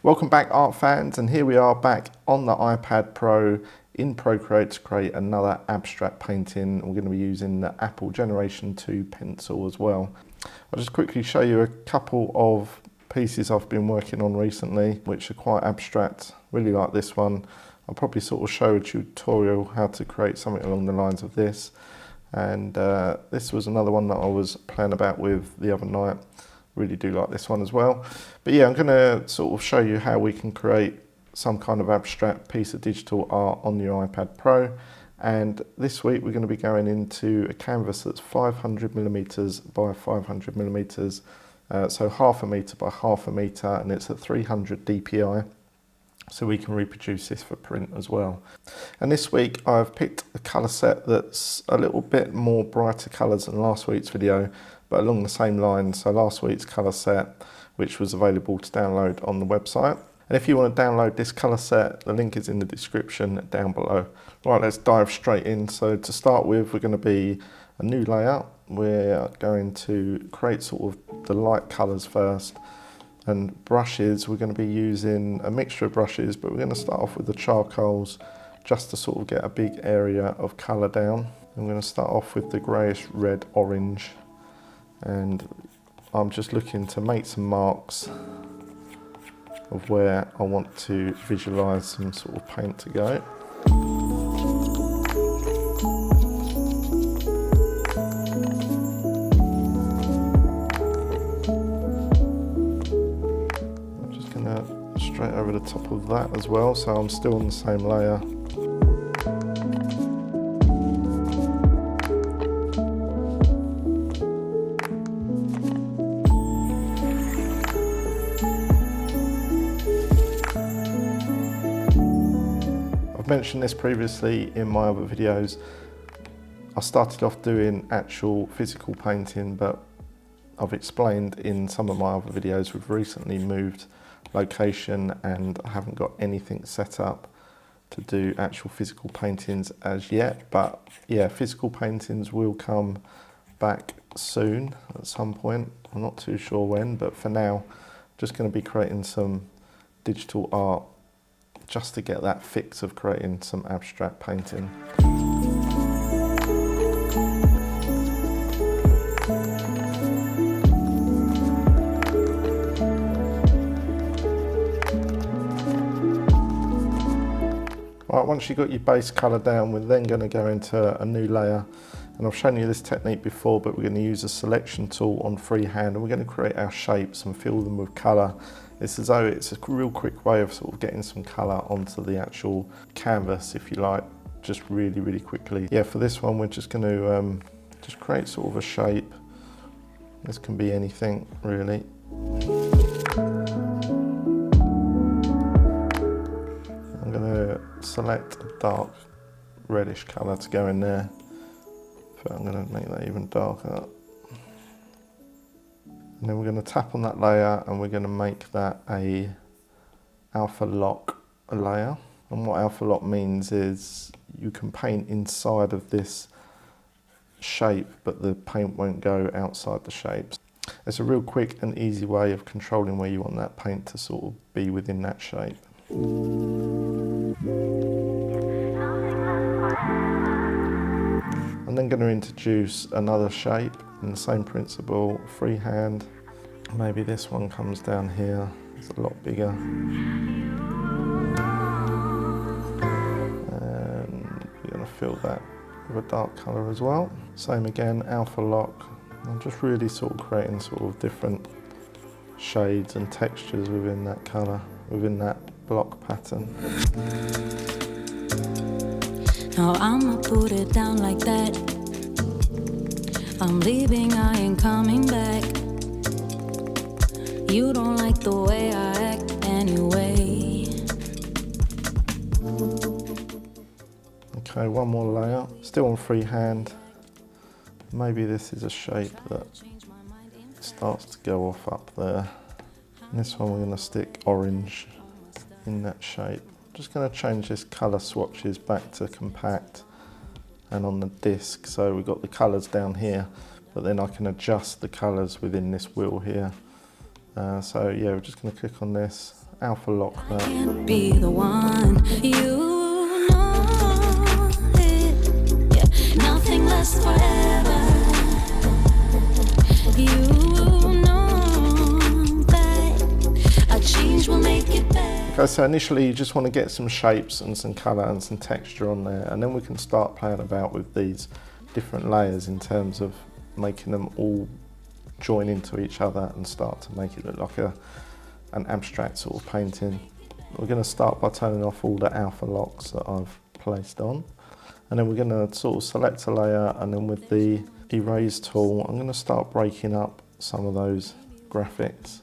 Welcome back, art fans, and here we are back on the iPad Pro in Procreate to create another abstract painting. We're going to be using the Apple Generation 2 pencil as well. I'll just quickly show you a couple of pieces I've been working on recently, which are quite abstract. Really like this one. I'll probably sort of show a tutorial how to create something along the lines of this. And this was another one that I was playing about with the other night. Really do like this one as well. But yeah, I'm going to sort of show you how we can create some kind of abstract piece of digital art on your iPad Pro. And this week we're going to be going into a canvas that's 500mm by 500mm, so 1/2 meter by 1/2 meter, and it's at 300 dpi. So we can reproduce this for print as well. And this week I've picked a colour set that's a little bit more brighter colours than last week's video, but along the same lines. So last week's colour set, which was available to download on the website. And if you want to download this colour set, the link is in the description down below. Right, let's dive straight in. So to start with, we're going to be a new layout. We're going to create sort of the light colours first. And brushes, we're going to be using a mixture of brushes, but we're going to start off with the charcoals just to sort of get a big area of colour down. I'm going to start off with the greyish red orange, and I'm just looking to make some marks of where I want to visualise some sort of paint to go. Straight over the top of that as well, so I'm still on the same layer. I've mentioned this previously in my other videos. I started off doing actual physical painting, but I've explained in some of my other videos we've recently moved location and I haven't got anything set up to do actual physical paintings as yet, but yeah, physical paintings will come back soon at some point. I'm not too sure when, but for now I'm just going to be creating some digital art just to get that fix of creating some abstract painting. Right, once you've got your base colour down, we're then going to go into a new layer. And I've shown you this technique before, but we're going to use a selection tool on freehand, and we're going to create our shapes and fill them with colour. It's as though it's a real quick way of sort of getting some colour onto the actual canvas, if you like, just really, really quickly. Yeah, for this one, we're just going to just create sort of a shape. This can be anything, really. I'm going to select a dark reddish colour to go in there, but I'm going to make that even darker. And then we're going to tap on that layer and we're going to make that a alpha lock layer. And what alpha lock means is you can paint inside of this shape, but the paint won't go outside the shapes. It's a real quick and easy way of controlling where you want that paint to sort of be within that shape. I'm then going to introduce another shape in the same principle, freehand. Maybe this one comes down here, it's a lot bigger. And you're going to fill that with a dark colour as well. Same again, alpha lock. I'm just really sort of creating sort of different shades and textures within that colour, within that block pattern. Now I'ma put it down like that. I'm leaving, I ain't coming back. You don't like the way I act anyway. Okay, one more layer. Still on freehand. Maybe this is a shape that starts to go off up there. And this one we're going to stick orange in that shape. Just going to change this colour swatches back to compact and on the disc, so we've got the colours down here, but then I can adjust the colours within this wheel here. So yeah, we're just going to click on this alpha lock I that. can't be the one, you know it. Yeah, nothing lasts forever. You know that a change will make it better. Okay, so initially you just want to get some shapes and some colour and some texture on there, and then we can start playing about with these different layers in terms of making them all join into each other and start to make it look like an abstract sort of painting. We're going to start by turning off all the alpha locks that I've placed on, and then we're going to sort of select a layer, and then with the erase tool I'm going to start breaking up some of those graphics.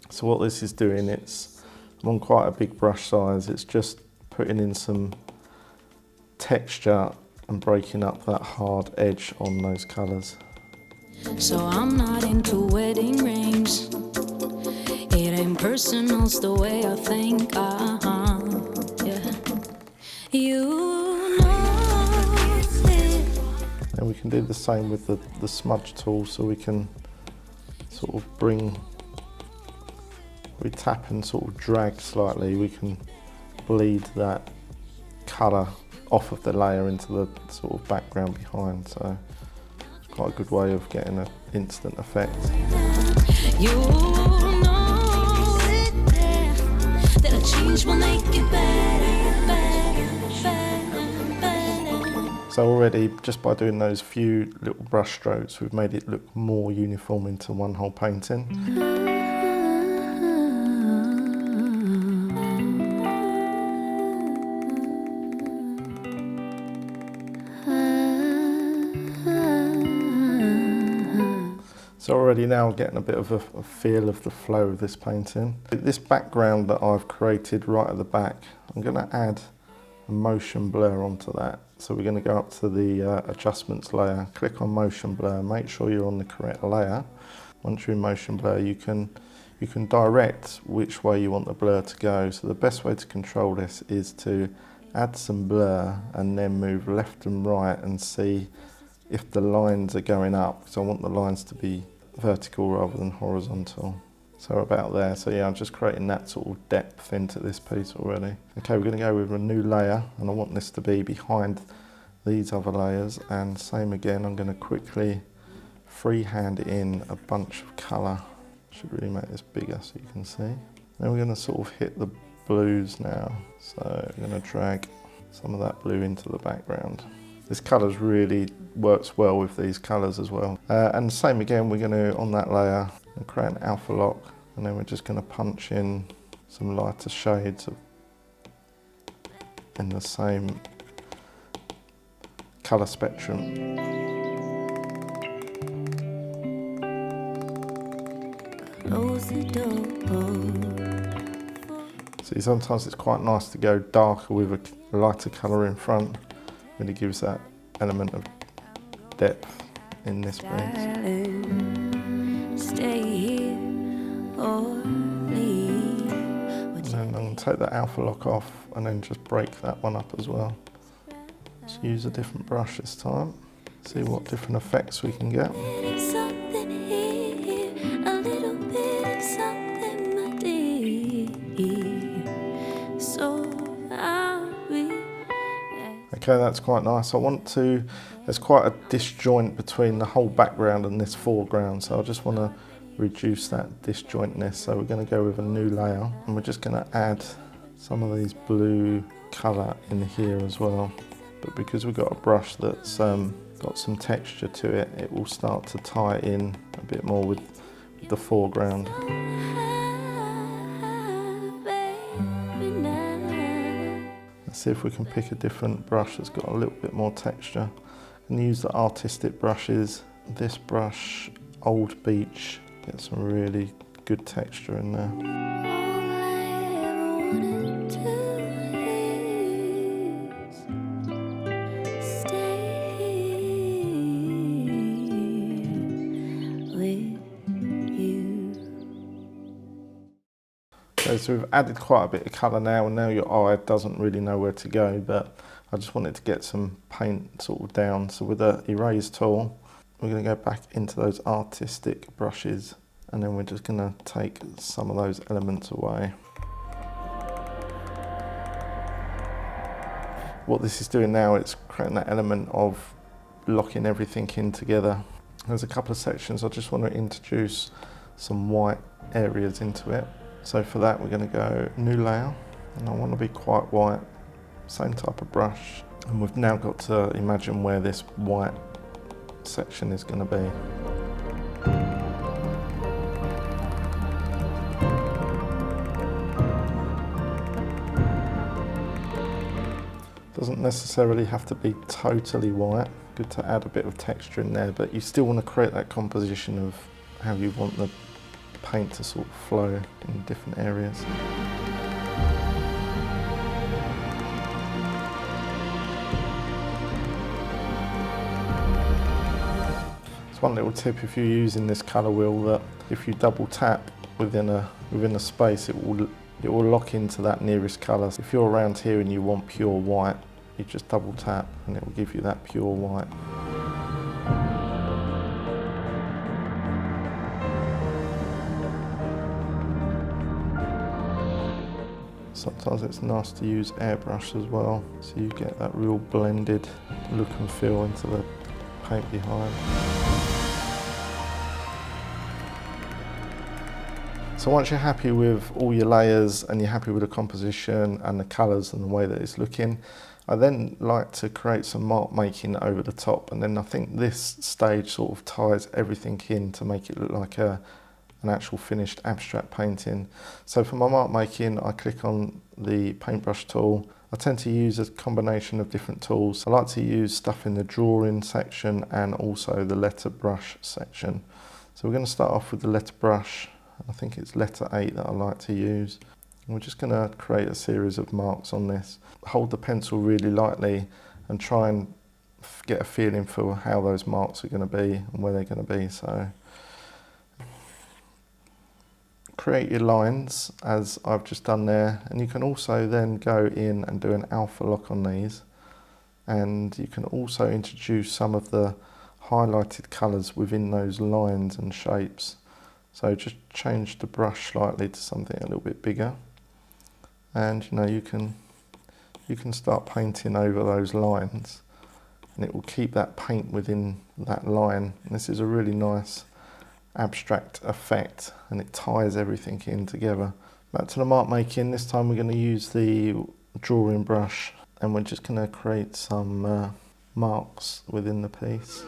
So what this is doing, I'm on quite a big brush size, it's just putting in some texture and breaking up that hard edge on those colours. So I'm not into wedding rings. It ain't personal's the way I think. Yeah. You know it. And we can do the same with the smudge tool, so we can sort of we tap and sort of drag slightly, we can bleed that colour off of the layer into the sort of background behind, so it's quite a good way of getting an instant effect. You know it, yeah, that a change will make it better, better, better. So already, just by doing those few little brush strokes, we've made it look more uniform into one whole painting. So already now I'm getting a bit of a feel of the flow of this painting. This background that I've created right at the back, I'm going to add a motion blur onto that. So we're going to go up to the adjustments layer, click on motion blur, make sure you're on the correct layer. Once you're in motion blur, you can direct which way you want the blur to go. So the best way to control this is to add some blur and then move left and right and see if the lines are going up, because I want the lines to be vertical rather than horizontal. So about there. So yeah, I'm just creating that sort of depth into this piece already. Okay, we're going to go with a new layer, and I want this to be behind these other layers, and same again, I'm going to quickly freehand in a bunch of colour. Should really make this bigger so you can see. Then we're going to sort of hit the blues now. So I'm going to drag some of that blue into the background. This colours really works well with these colours as well. And same again, we're going to, on that layer, create an alpha lock, and then we're just going to punch in some lighter shades in the same colour spectrum. Close the door. See, sometimes it's quite nice to go darker with a lighter colour in front. Really gives that element of depth in this piece. Stay here or leave. And then I'm going to take that alpha lock off and then just break that one up as well. Just use a different brush this time. See what different effects we can get. Something here, a little bit of something, my dear. So okay, that's quite nice. There's quite a disjoint between the whole background and this foreground, so I just want to reduce that disjointness. So we're going to go with a new layer, and we're just going to add some of these blue colour in here as well. But because we've got a brush that's got some texture to it, it will start to tie in a bit more with the foreground. Let's see if we can pick a different brush that's got a little bit more texture. And use the artistic brushes. This brush, Old Beach, get some really good texture in there. Okay, so we've added quite a bit of colour now, and now your eye doesn't really know where to go, but I just wanted to get some paint sort of down. So with the erase tool, we're going to go back into those artistic brushes and then we're just going to take some of those elements away. What this is doing now, it's creating that element of locking everything in together. There's a couple of sections I just want to introduce some white areas into it. So for that we're going to go new layer, and I want to be quite white, same type of brush, and we've now got to imagine where this white section is going to be. Doesn't necessarily have to be totally white. Good to add a bit of texture in there, but you still want to create that composition of how you want the paint to sort of flow in different areas. It's one little tip if you're using this colour wheel, that if you double tap within a space, it will lock into that nearest colour. So if you're around here and you want pure white, you just double tap and it will give you that pure white. Sometimes it's nice to use airbrush as well, so you get that real blended look and feel into the paint behind. So once you're happy with all your layers and you're happy with the composition and the colours and the way that it's looking, I then like to create some mark making over the top, and then I think this stage sort of ties everything in to make it look like an actual finished abstract painting. So for my mark making, I click on the paintbrush tool. I tend to use a combination of different tools. I like to use stuff in the drawing section and also the letter brush section. So we're going to start off with the letter brush. I think it's letter 8 that I like to use. And we're just going to create a series of marks on this. Hold the pencil really lightly and try and get a feeling for how those marks are going to be and where they're going to be. So create your lines as I've just done there, and you can also then go in and do an alpha lock on these, and you can also introduce some of the highlighted colours within those lines and shapes. So just change the brush slightly to something a little bit bigger, and you can start painting over those lines, and it will keep that paint within that line. And this is a really nice abstract effect, and it ties everything in together. Back to the mark making. This time we're going to use the drawing brush, and we're just going to create some marks within the piece.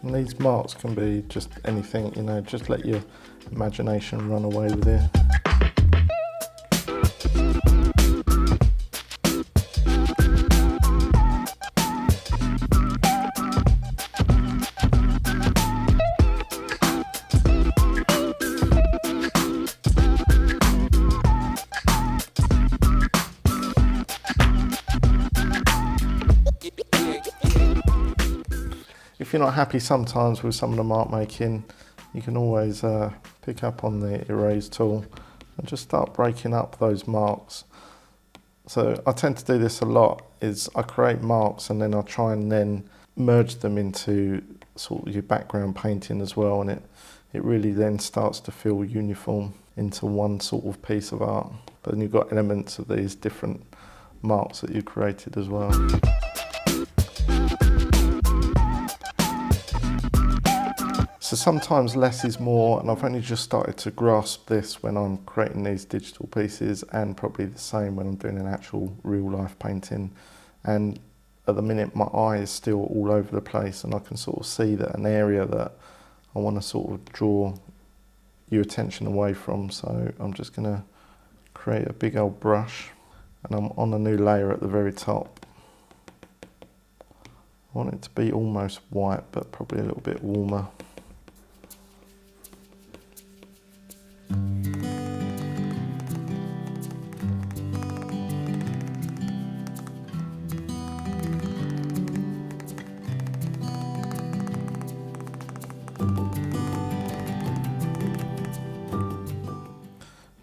And these marks can be just anything, just let your imagination run away with it. If you're not happy sometimes with some of the mark making, you can always pick up on the erase tool and just start breaking up those marks. So I tend to do this a lot, is I create marks and then I try and then merge them into sort of your background painting as well, and it really then starts to feel uniform into one sort of piece of art. But then you've got elements of these different marks that you created as well. So sometimes less is more, and I've only just started to grasp this when I'm creating these digital pieces, and probably the same when I'm doing an actual real life painting. And at the minute my eye is still all over the place, and I can sort of see that an area that I want to sort of draw your attention away from. So I'm just going to create a big old brush, and I'm on a new layer at the very top. I want it to be almost white, but probably a little bit warmer.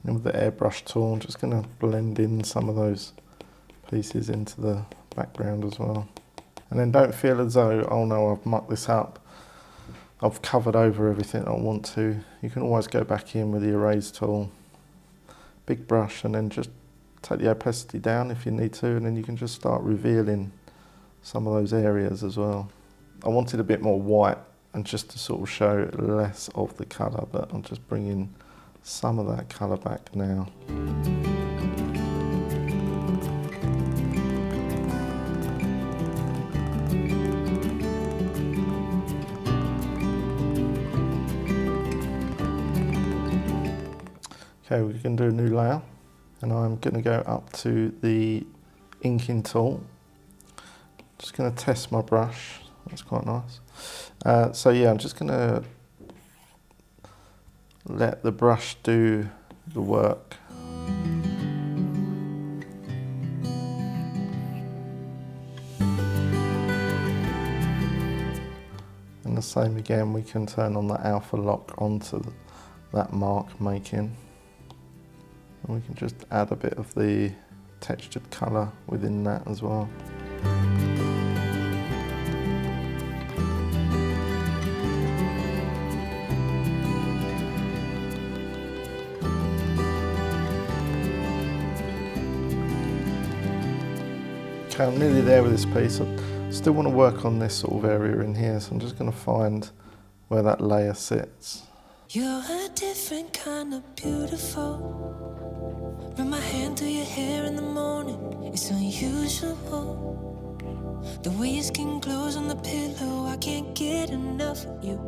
And with the airbrush tool, I'm just going to blend in some of those pieces into the background as well. And then don't feel as though, oh no, I've mucked this up, I've covered over everything I want to. You can always go back in with the erase tool, big brush, and then just take the opacity down if you need to, and then you can just start revealing some of those areas as well. I wanted a bit more white, and just to sort of show less of the colour, but I'm just bringing some of that colour back now. Okay, we can do a new layer, and I'm going to go up to the inking tool. Just going to test my brush. That's quite nice. So yeah, I'm just going to let the brush do the work. And the same again, we can turn on the alpha lock onto that mark making. And we can just add a bit of the textured colour within that as well. Okay, I'm nearly there with this piece. I still want to work on this sort of area in here, so I'm just going to find where that layer sits. You're a different kind of beautiful. Run my hand through your hair in the morning. It's unusual. The way your skin glows on the pillow, I can't get enough of you.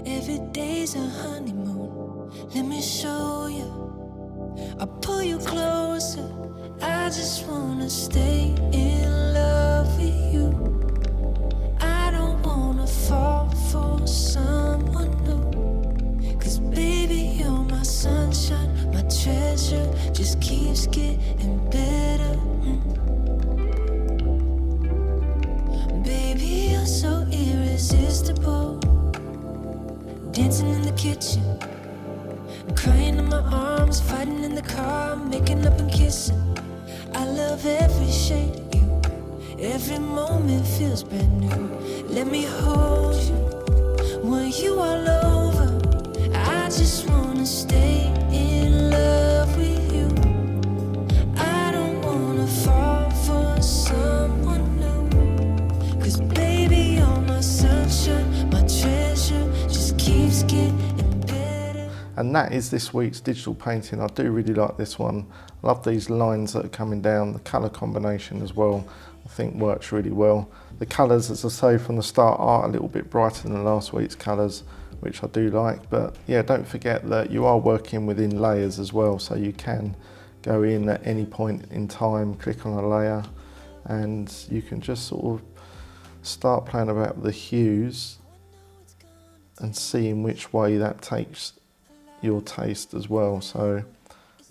Every day's a honeymoon. Let me show you. I'll pull you closer. I just wanna stay in love with you. I don't wanna fall for someone new. 'Cause baby, you're my sunshine, my treasure. Just keeps getting better. Baby, you're so irresistible. Dancing in the kitchen, crying in my arms, fighting in the car, making up and kissing. I love every shade of you. Every moment feels brand new. Let me hold you. Want you all over. I just wanna stay in love with you. I don't wanna fall for someone new. 'Cause baby, you're my sunshine, my treasure. Just keeps getting better. And that is this week's digital painting. I do really like this one. I love these lines that are coming down. The colour combination as well, I think works really well. The colours, as I say from the start, are a little bit brighter than last week's colours, which I do like. But yeah, don't forget that you are working within layers as well, so you can go in at any point in time, click on a layer, and you can just sort of start playing about with the hues and seeing which way that takes your taste as well. So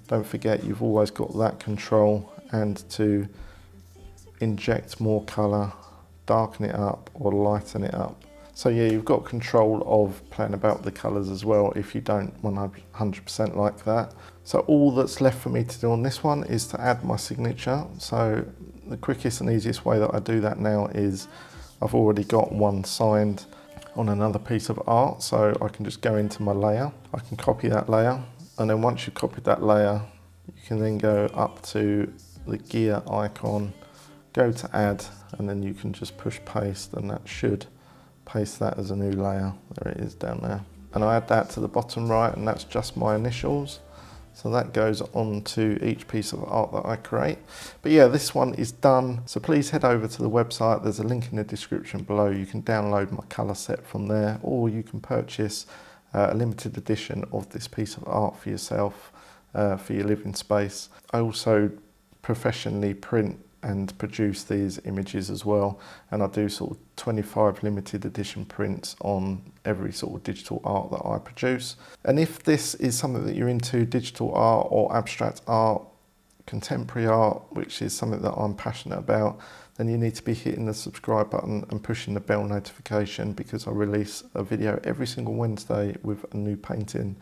don't forget, you've always got that control, and to inject more colour, darken it up or lighten it up. So yeah, you've got control of playing about with the colours as well if you don't 100% like that. So all that's left for me to do on this one is to add my signature. So the quickest and easiest way that I do that now is I've already got one signed on another piece of art, so I can just go into my layer, I can copy that layer, and then once you've copied that layer, you can then go up to the gear icon, go to add, and then you can just push paste, and that should paste that as a new layer. There it is down there. And I add that to the bottom right, and that's just my initials. So that goes on to each piece of art that I create. But yeah, this one is done. So please head over to the website. There's a link in the description below. You can download my colour set from there, or you can purchase a limited edition of this piece of art for yourself, for your living space. I also professionally print and produce these images as well, and I do sort of 25 limited edition prints on every sort of digital art that I produce. And if this is something that you're into, digital art or abstract art, contemporary art, which is something that I'm passionate about, then you need to be hitting the subscribe button and pushing the bell notification, because I release a video every single Wednesday with a new painting.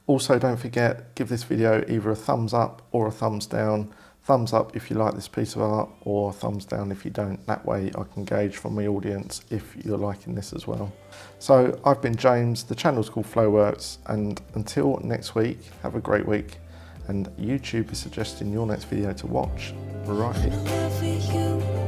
Also, don't forget, give this video either a thumbs up or a thumbs down. Thumbs up if you like this piece of art, or thumbs down if you don't. That way I can gauge from my audience if you're liking this as well. So I've been James, the channel's called Flowworks, and until next week, have a great week. And YouTube is suggesting your next video to watch right here.